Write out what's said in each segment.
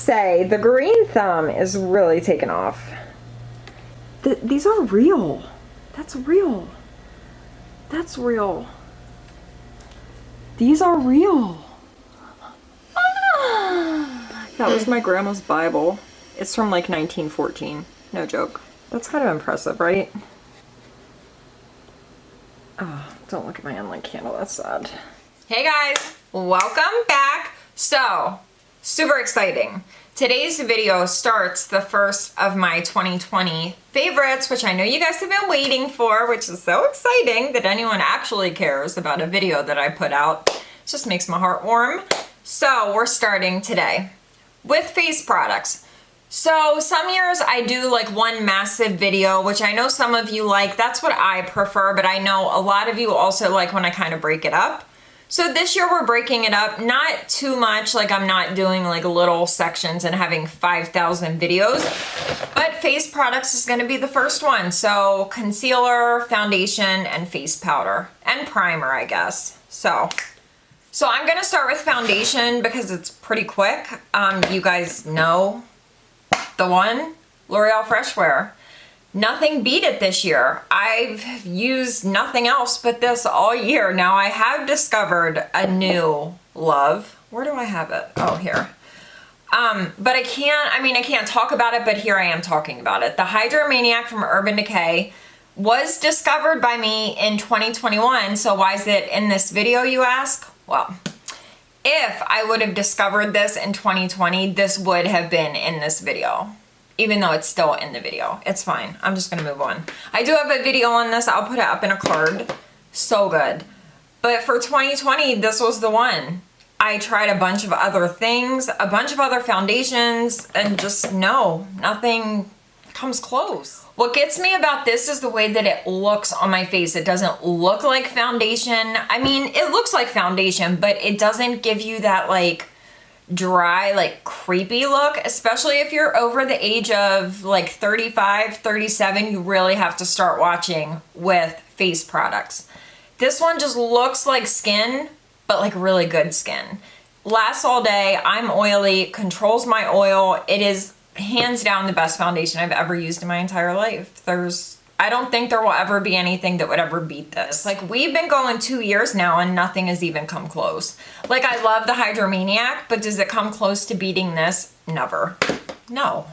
say the green thumb is really taken off. These are real. That's real. That's real. These are real. That was my grandma's Bible. It's from like 1914. No joke. That's kind of impressive, right? Oh, don't look at my unlit candle. That's sad. Hey guys, welcome back. So, super exciting. Today's video starts the first of my 2020 favorites, which I know you guys have been waiting for, which is so exciting that anyone actually cares about a video that I put out. It just makes my heart warm. So we're starting today with face products. So some years I do like one massive video, which I know some of you like. That's what I prefer, but I know a lot of you also like when I kind of break it up. So this year we're breaking it up, not too much, like I'm not doing like little sections and having 5,000 videos, but face products is gonna be the first one. So concealer, foundation, and face powder, and primer, I guess. So I'm gonna start with foundation because it's pretty quick. You guys know the one, L'Oreal Fresh Wear. Nothing beat it this year. I've used nothing else but this all year. Now I have discovered a new love. Where do I have it? Oh, here. But I can't talk about it, but here I am talking about it. The Hydro Maniac from Urban Decay was discovered by me in 2021. So why is it in this video, you ask? Well, if I would have discovered this in 2020, this would have been in this video. Even though it's still in the video. It's fine. I'm just gonna move on. I do have a video on this. I'll put it up in a card. So good. But for 2020, this was the one. I tried a bunch of other things, a bunch of other foundations, and just no, nothing comes close. What gets me about this is the way that it looks on my face. It doesn't look like foundation. I mean, it looks like foundation, but it doesn't give you that like dry, like creepy look, especially if you're over the age of like 35, 37, you really have to start watching with face products. This one just looks like skin, but like really good skin. Lasts all day, I'm oily, controls my oil. It is hands down the best foundation I've ever used in my entire life. I don't think there will ever be anything that would ever beat this. Like we've been going 2 years now and nothing has even come close. Like I love the Hydro Maniac, but does it come close to beating this? Never. No.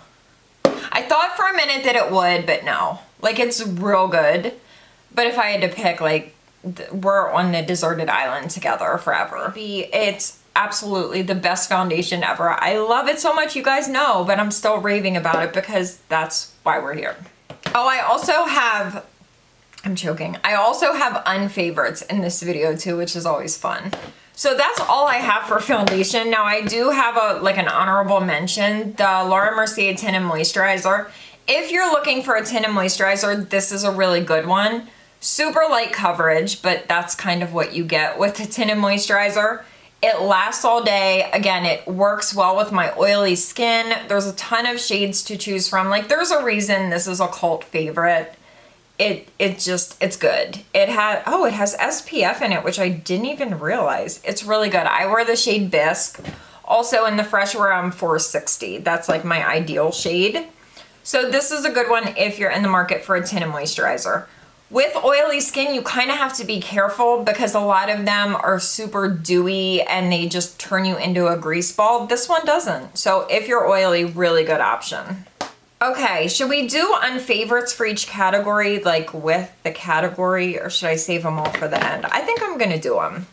I thought for a minute that it would, but no. Like it's real good. But if I had to pick, like we're on the deserted island together forever. It's absolutely the best foundation ever. I love it so much, you guys know, but I'm still raving about it because that's why we're here. Oh, I also have, I'm choking. I also have unfavorites in this video too, which is always fun. So that's all I have for foundation. Now I do have an honorable mention, the Laura Mercier Tinted Moisturizer. If you're looking for a tinted moisturizer, this is a really good one. Super light coverage, but that's kind of what you get with the tinted moisturizer. It lasts all day. Again, it works well with my oily skin. There's a ton of shades to choose from. Like there's a reason this is a cult favorite. It's good. It has SPF in it, which I didn't even realize. It's really good. I wear the shade Bisque. Also in the Fresh Wear, I'm 460. That's like my ideal shade. So this is a good one if you're in the market for a tinted moisturizer. With oily skin, you kind of have to be careful because a lot of them are super dewy and they just turn you into a grease ball. This one doesn't. So if you're oily, really good option. Okay, should we do unfavorites for each category, like with the category, or should I save them all for the end? I think I'm gonna do them.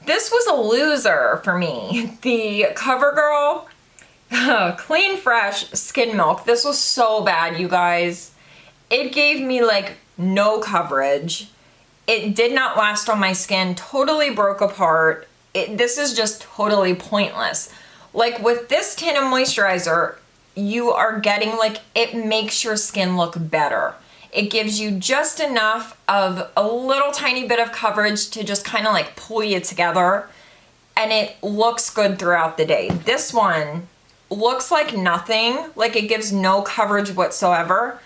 This was a loser for me. The CoverGirl Clean Fresh Skin Milk. This was so bad, you guys. It gave me like no coverage. It did not last on my skin, totally broke apart. This is just totally pointless. Like with this tinted moisturizer, you are getting like, it makes your skin look better. It gives you just enough of a little tiny bit of coverage to just kind of like pull you together, and it looks good throughout the day. This one looks like nothing, like it gives no coverage whatsoever,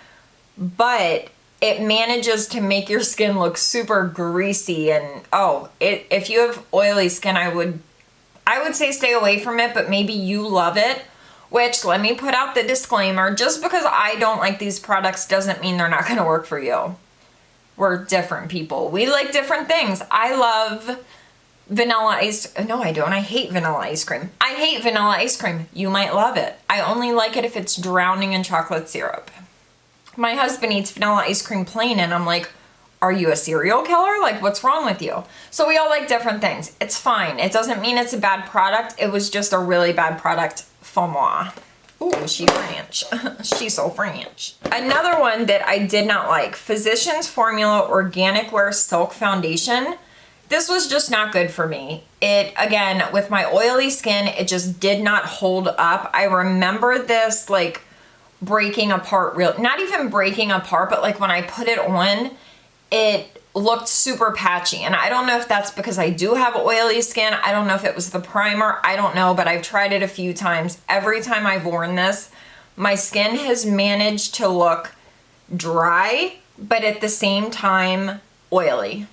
but it manages to make your skin look super greasy. And if you have oily skin, I would say stay away from it, but maybe you love it. which, let me put out the disclaimer, just because I don't like these products doesn't mean they're not gonna work for you. We're different people. We like different things. I love vanilla ice, no I don't, I hate vanilla ice cream. I hate vanilla ice cream. You might love it. I only like it if it's drowning in chocolate syrup. My husband eats vanilla ice cream plain and I'm like, are you a serial killer? Like, what's wrong with you? So we all like different things. It's fine. It doesn't mean it's a bad product. It was just a really bad product for moi. Ooh, she French. She's so French. Another one that I did not like, Physicians Formula Organic Wear Silk Foundation. This was just not good for me. It, again, with my oily skin, it just did not hold up. I remember this like breaking apart, not even breaking apart, but like when I put it on, it looked super patchy. And I don't know if that's because I do have oily skin. I don't know if it was the primer. I don't know, but I've tried it a few times. Every time I've worn this, my skin has managed to look dry, but at the same time, oily.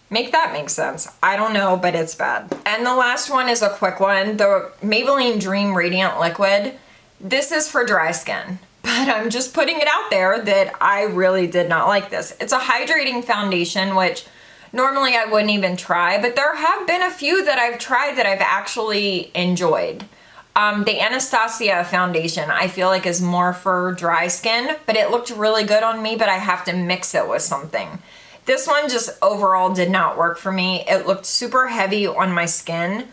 Make that make sense. I don't know, but it's bad. And the last one is a quick one. The Maybelline Dream Radiant Liquid. This is for dry skin. But I'm just putting it out there that I really did not like this. It's a hydrating foundation, which normally I wouldn't even try, but there have been a few that I've tried that I've actually enjoyed. The Anastasia foundation I feel like is more for dry skin, but it looked really good on me, but I have to mix it with something. This one just overall did not work for me. It looked super heavy on my skin.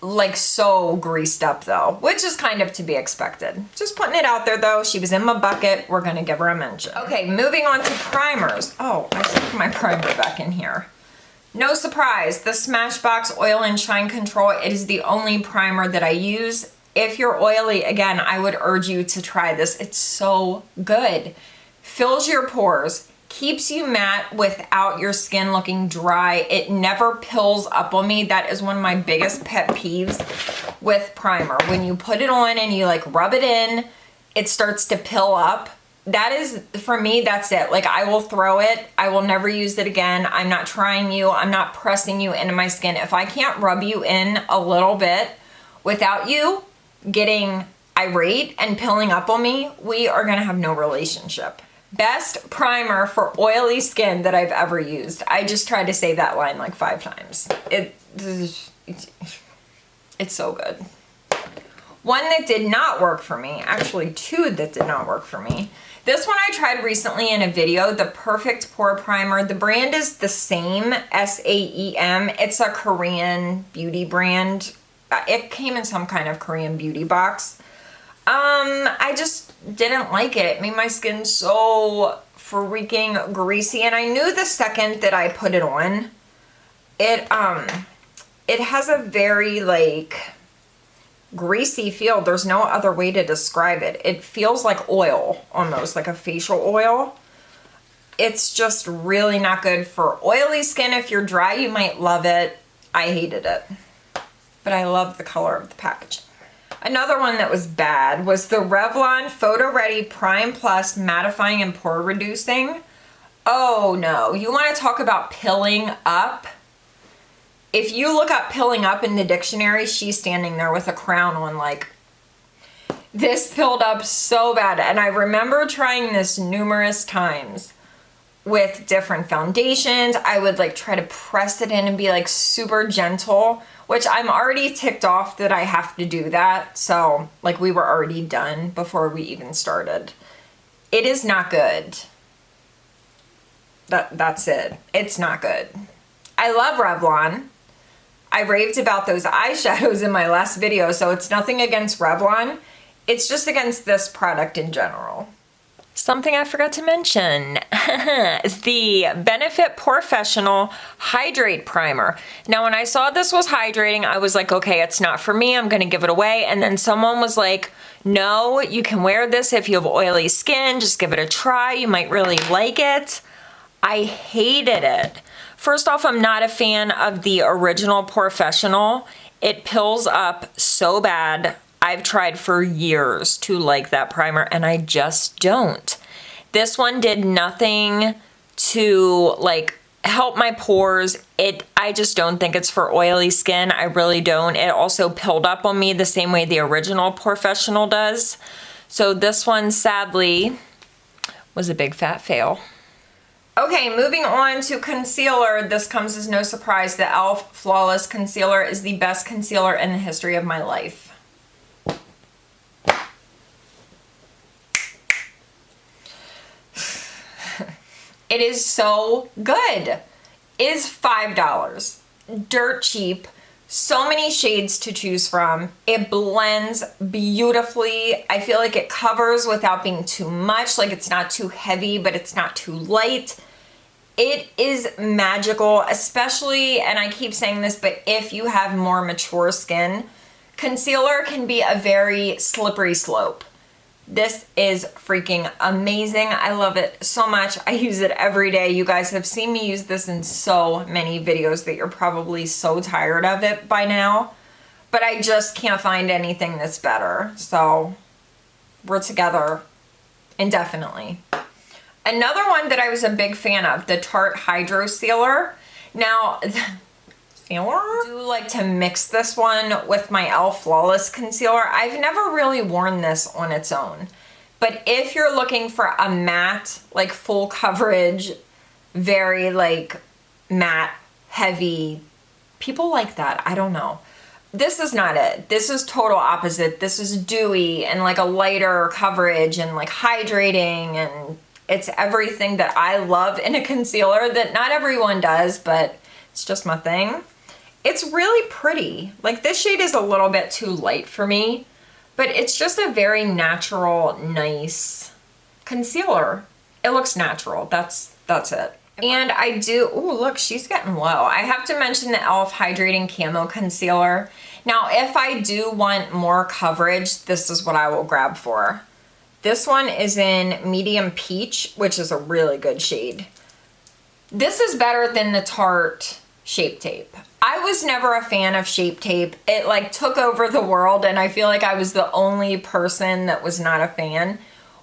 Like so greased up though, which is kind of to be expected. Just putting it out there though. She was in my bucket. We're gonna give her a mention. Okay, moving on to primers. Oh, I stuck my primer back in here. No surprise, the Smashbox Oil and Shine Control. It is the only primer that I use. If you're oily, again, I would urge you to try this. It's so good. Fills your pores. Keeps you matte without your skin looking dry. It never pills up on me. That is one of my biggest pet peeves with primer. When you put it on and you like rub it in, it starts to pill up. That is, for me, that's it. Like I will throw it. I will never use it again. I'm not trying you. I'm not pressing you into my skin. If I can't rub you in a little bit without you getting irate and pilling up on me, we are gonna have no relationship. Best primer for oily skin that I've ever used. I just tried to say that line like 5 times. It's so good. One that did not work for me, actually 2 that did not work for me. This one I tried recently in a video, the Perfect Pore Primer. The brand is the same, SAEM. It's a Korean beauty brand. It came in some kind of Korean beauty box. I just didn't like it. It made my skin so freaking greasy, and I knew the second that I put it on, it has a very like greasy feel. There's no other way to describe it. It feels like oil, almost like a facial oil. It's just really not good for oily skin. If you're dry, you might love it. I hated it, but I love the color of the packaging. Another one that was bad was the Revlon Photo Ready Prime Plus Mattifying and Pore Reducing. Oh no, you want to talk about pilling up? If you look up pilling up in the dictionary, she's standing there with a crown on. Like, this pilled up so bad. And I remember trying this numerous times with different foundations. I would like try to press it in and be like super gentle, which I'm already ticked off that I have to do that. So like we were already done before we even started. It is not good. That's it. It's not good. I love Revlon. I raved about those eyeshadows in my last video, so it's nothing against Revlon. It's just against this product in general. Something I forgot to mention, the Benefit Professional Hydrate Primer. Now, when I saw this was hydrating, I was like, okay, it's not for me. I'm going to give it away. And then someone was like, no, you can wear this if you have oily skin. Just give it a try. You might really like it. I hated it. First off, I'm not a fan of the original Professional. It pills up so bad. I've tried for years to like that primer and I just don't. This one did nothing to like help my pores. I just don't think it's for oily skin. I really don't. It also pilled up on me the same way the original Professional does. So this one, sadly, was a big fat fail. Okay, moving on to concealer. This comes as no surprise. The e.l.f. Flawless Concealer is the best concealer in the history of my life. It is so good. It is $5. Dirt cheap. So many shades to choose from. It blends beautifully. I feel like it covers without being too much. Like it's not too heavy, but it's not too light. It is magical, especially, and I keep saying this, but if you have more mature skin, concealer can be a very slippery slope. This is freaking amazing. I love it so much. I use it every day. You guys have seen me use this in so many videos that you're probably so tired of it by now, but I just can't find anything that's better. So we're together indefinitely. Another one that I was a big fan of, the Tarte Hydro Sealer. Now, I do like to mix this one with my e.l.f. Flawless Concealer. I've never really worn this on its own. But if you're looking for a matte, like full coverage, very like matte, heavy, people like that, I don't know. This is not it. This is total opposite. This is dewy and like a lighter coverage and like hydrating, and it's everything that I love in a concealer that not everyone does, but it's just my thing. It's really pretty. Like this shade is a little bit too light for me, but it's just a very natural, nice concealer. It looks natural. That's it. And I do, ooh, look, she's getting low. I have to mention the e.l.f. Hydrating Camo Concealer. Now, if I do want more coverage, this is what I will grab for. This one is in Medium Peach, which is a really good shade. This is better than the Tarte Shape Tape. I was never a fan of Shape Tape. It like took over the world, and I feel like I was the only person that was not a fan.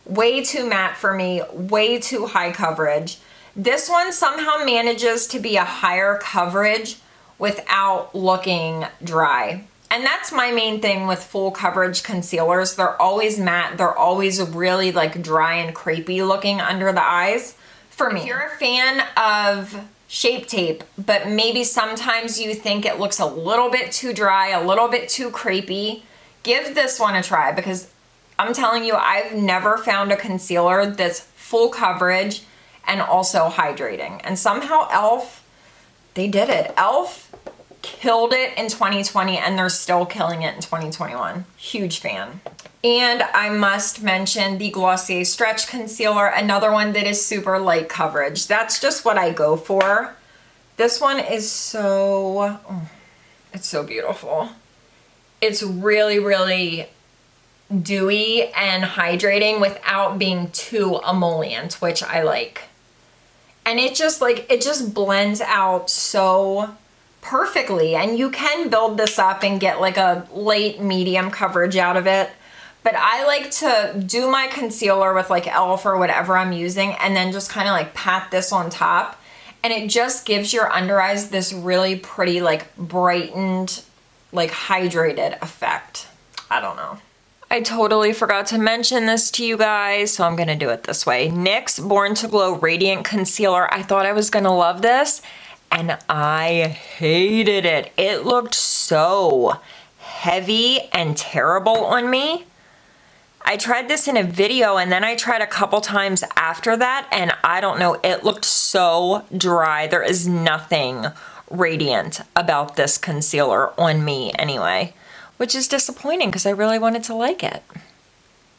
Way too matte for me, way too high coverage. This one somehow manages to be a higher coverage without looking dry. And that's my main thing with full coverage concealers. They're always matte. They're always really like dry and crepey looking under the eyes for me. If you're a fan of Shape Tape, but maybe sometimes you think it looks a little bit too dry, a little bit too crepey, give this one a try, because I'm telling you, I've never found a concealer that's full coverage and also hydrating. And somehow e.l.f., they did it. e.l.f. killed it in 2020, and they're still killing it in 2021. Huge fan. And I must mention the Glossier Stretch Concealer, another one that is super light coverage. That's just what I go for. This one is so, it's so beautiful. It's really, really dewy and hydrating without being too emollient, which I like. And it just blends out so perfectly. And you can build this up and get like a light medium coverage out of it. But I like to do my concealer with like e.l.f. or whatever I'm using, and then just kind of like pat this on top. And it just gives your under eyes this really pretty, like brightened, like hydrated effect. I don't know. I totally forgot to mention this to you guys, so I'm gonna do it this way. NYX Born to Glow Radiant Concealer. I thought I was gonna love this, and I hated it. It looked so heavy and terrible on me. I tried this in a video, and then I tried a couple times after that, and I don't know, it looked so dry. There is nothing radiant about this concealer on me anyway, which is disappointing because I really wanted to like it.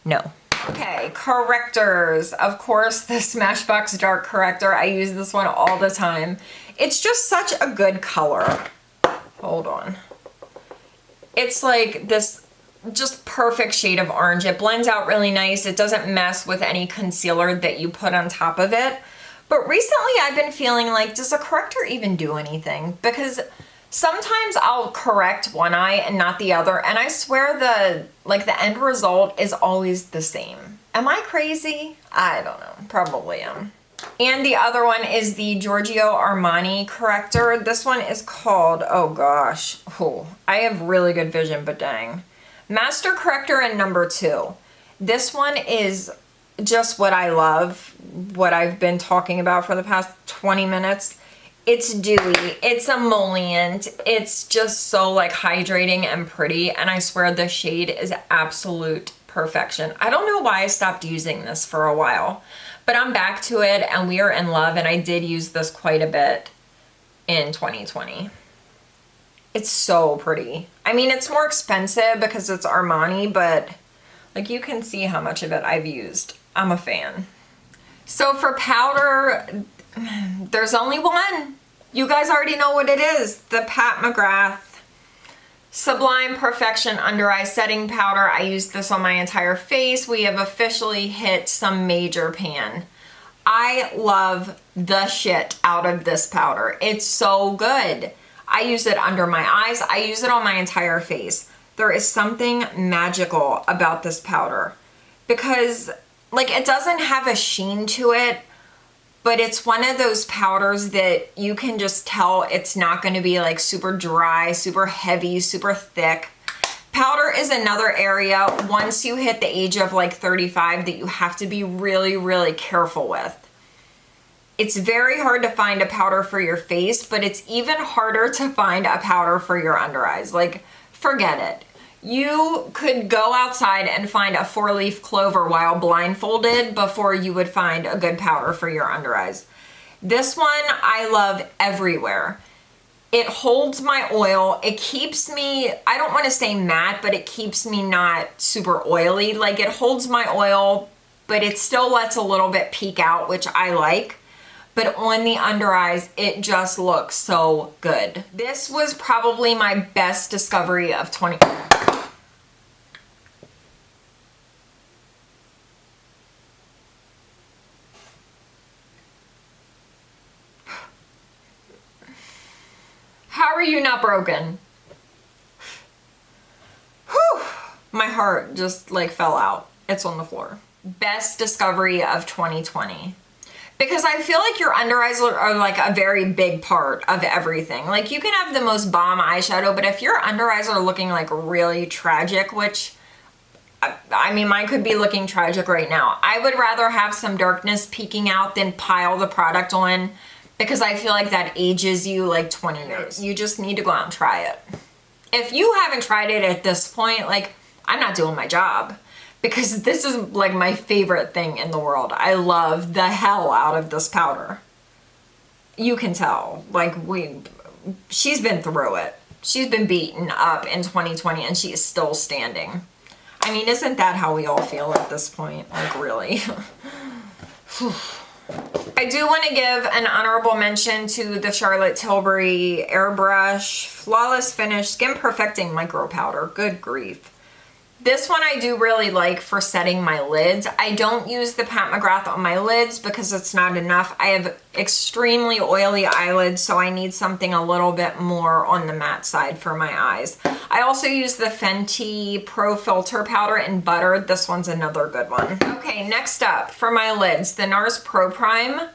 No. Okay, correctors. Of course, the Smashbox Dark Corrector. I use this one all the time. It's just such a good color. Hold on. It's like this just perfect shade of orange. It blends out really nice. It doesn't mess with any concealer that you put on top of it. But recently I've been feeling like, does a corrector even do anything? Because sometimes I'll correct one eye and not the other, and I swear the end result is always the same. Am I crazy? I don't know. Probably am. And the other one is the Giorgio Armani corrector. This one is called, oh gosh, I have really good vision, but dang. Master Corrector in number 2. This one is just what I love, what I've been talking about for the past 20 minutes. It's dewy, it's emollient, it's just so like hydrating and pretty, and I swear the shade is absolute perfection. I don't know why I stopped using this for a while, but I'm back to it and we are in love, and I did use this quite a bit in 2020. It's so pretty. I mean, it's more expensive because it's Armani, but like you can see how much of it I've used. I'm a fan. So for powder, there's only one. You guys already know what it is. The Pat McGrath Sublime Perfection Under Eye Setting Powder. I used this on my entire face. We have officially hit some major pan. I love the shit out of this powder. It's so good. I use it under my eyes. I use it on my entire face. There is something magical about this powder because like it doesn't have a sheen to it, but it's one of those powders that you can just tell it's not going to be like super dry, super heavy, super thick. Powder is another area once you hit the age of like 35 that you have to be really, really careful with. It's very hard to find a powder for your face, but it's even harder to find a powder for your under eyes. Like, forget it. You could go outside and find a 4-leaf clover while blindfolded before you would find a good powder for your under eyes. This one I love everywhere. It holds my oil. It keeps me, I don't want to say matte, but it keeps me not super oily. Like it holds my oil, but it still lets a little bit peek out, which I like. But on the under eyes, it just looks so good. This was probably my best discovery of 20. How are you not broken? Whew, my heart just like fell out. It's on the floor. Best discovery of 2020. Because I feel like your under eyes are like a very big part of everything. Like you can have the most bomb eyeshadow, but if your under eyes are looking like really tragic, which I mean, mine could be looking tragic right now. I would rather have some darkness peeking out than pile the product on because I feel like that ages you like 20 years. You just need to go out and try it. If you haven't tried it at this point, like I'm not doing my job. Because this is like my favorite thing in the world. I love the hell out of this powder. You can tell, like she's been through it. She's been beaten up in 2020 and she is still standing. I mean, isn't that how we all feel at this point? Like really. I do want to give an honorable mention to the Charlotte Tilbury Airbrush Flawless Finish Skin Perfecting Micro Powder. Good grief. This one I do really like for setting my lids. I don't use the Pat McGrath on my lids because it's not enough. I have extremely oily eyelids, so I need something a little bit more on the matte side for my eyes. I also use the Fenty Pro Filter Powder in Butter. This one's another good one. Okay, next up for my lids, the NARS Pro Prime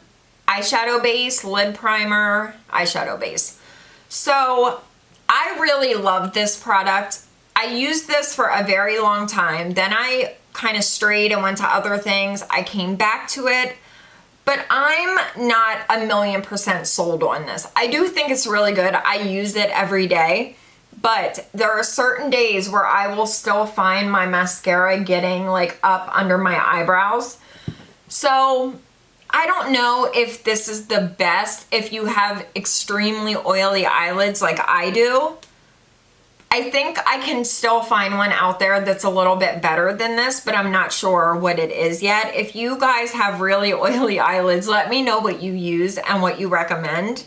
Eyeshadow Base, Lid Primer, Eyeshadow Base. So I really love this product. I used this for a very long time. Then I kind of strayed and went to other things. I came back to it, but I'm not 1,000,000% sold on this. I do think it's really good. I use it every day, but there are certain days where I will still find my mascara getting like up under my eyebrows. So I don't know if this is the best if you have extremely oily eyelids like I do. I think I can still find one out there that's a little bit better than this, but I'm not sure what it is yet. If you guys have really oily eyelids, let me know what you use and what you recommend.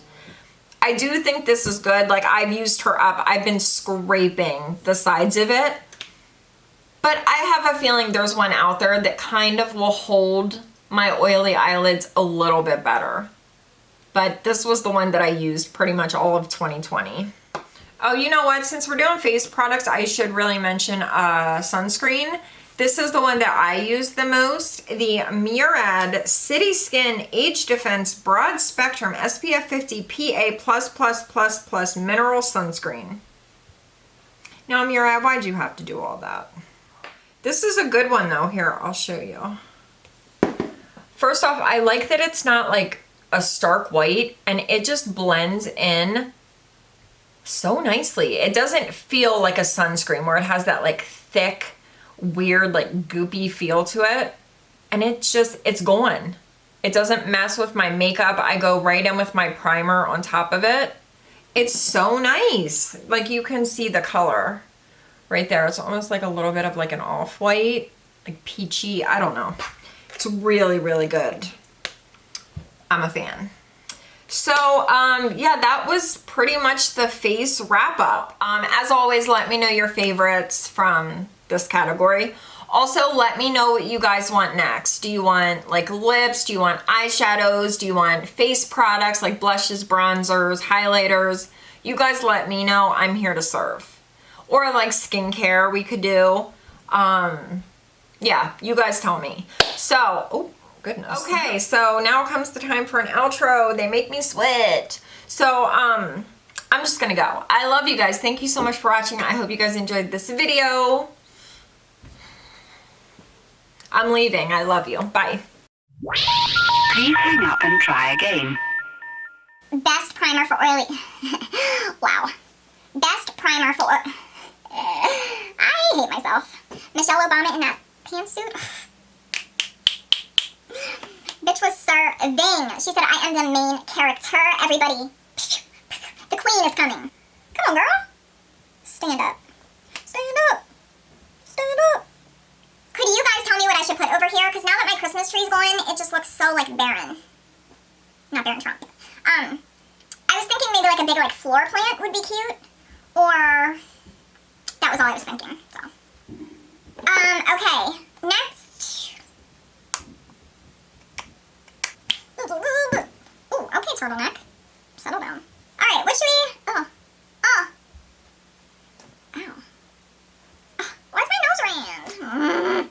I do think this is good. Like I've used her up. I've been scraping the sides of it, but I have a feeling there's one out there that kind of will hold my oily eyelids a little bit better. But this was the one that I used pretty much all of 2020. Oh, you know what? Since we're doing face products, I should really mention sunscreen. This is the one that I use the most, the Murad City Skin Age Defense Broad Spectrum SPF 50 PA++++ Mineral Sunscreen. Now, Murad, why'd you have to do all that? This is a good one though. Here, I'll show you. First off, I like that it's not like a stark white and it just blends in so nicely. It doesn't feel like a sunscreen where it has that like thick, weird, like goopy feel to it. And it's going. It doesn't mess with my makeup. I go right in with my primer on top of it. It's so nice. Like you can see the color right there. It's almost like a little bit of like an off-white, like peachy, I don't know. It's really, really good. I'm a fan. So, yeah, that was pretty much the face wrap up. As always, let me know your favorites from this category. Also, let me know what you guys want next. Do you want like lips? Do you want eyeshadows? Do you want face products like blushes, bronzers, highlighters? You guys let me know. I'm here to serve. Or like skincare we could do. Yeah, you guys tell me. So, oh goodness. Okay, so now comes the time for an outro. They make me sweat. So, I'm just gonna go. I love you guys. Thank you so much for watching. I hope you guys enjoyed this video. I'm leaving. I love you. Bye. Please hang up and try again. Best primer for oily... Wow. Best primer for... I hate myself. Michelle Obama in that pantsuit. Bitch was serving. She said, I am the main character. Everybody. The queen is coming. Come on, girl. Stand up. Stand up. Stand up. Could you guys tell me what I should put over here? Because now that my Christmas tree's going, it just looks so, like, barren. Not barren Trump. I was thinking maybe, like, a big, like, floor plant would be cute. Or... that was all I was thinking, so. Okay. Next. Ooh, okay, turtleneck. Settle down. Alright, what should we... Oh. Oh. Ow. Why's my nose round?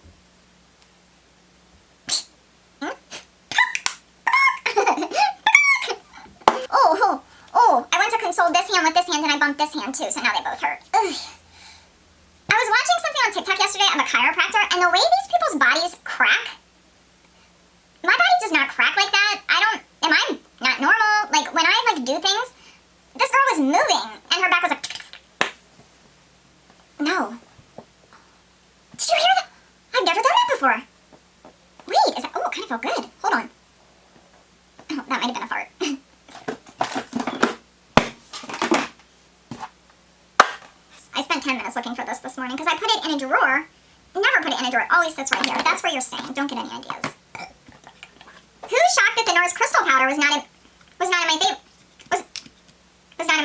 Oh, I went to console this hand with this hand and I bumped this hand too, so now they both hurt. Ugh. I was watching something on TikTok yesterday of a chiropractor, and the way these people's bodies crack, my body does not crack like that. Am I not normal? Like, when I, like, do things, this girl was moving, and her back was like, no. Did you hear that? I've never done that before. Wait, is that, oh, it kind of felt good. Hold on. Oh, that might have been a fart. I spent 10 minutes looking for this morning because I put it in a drawer. Never put it in a drawer. It always sits right here. That's where you're staying. Don't get any ideas. Who's shocked that the NARS crystal powder was not in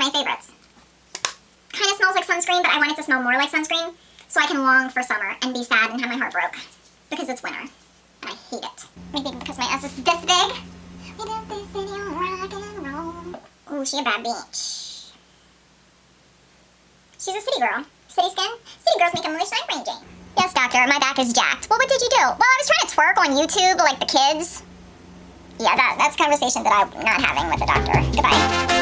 my favorites? Kind of smells like sunscreen, but I want it to smell more like sunscreen so I can long for summer and be sad and have my heart broke because it's winter and I hate it. Maybe because my ass is this big. We did this city on rock and roll. Ooh, she a bad bitch. She's a city girl. City skin? City girls make a moose like Rain Jane. Yes, doctor, my back is jacked. Well, what did you do? Well, I was trying to twerk on YouTube like the kids. Yeah, that's conversation that I'm not having with the doctor. Goodbye.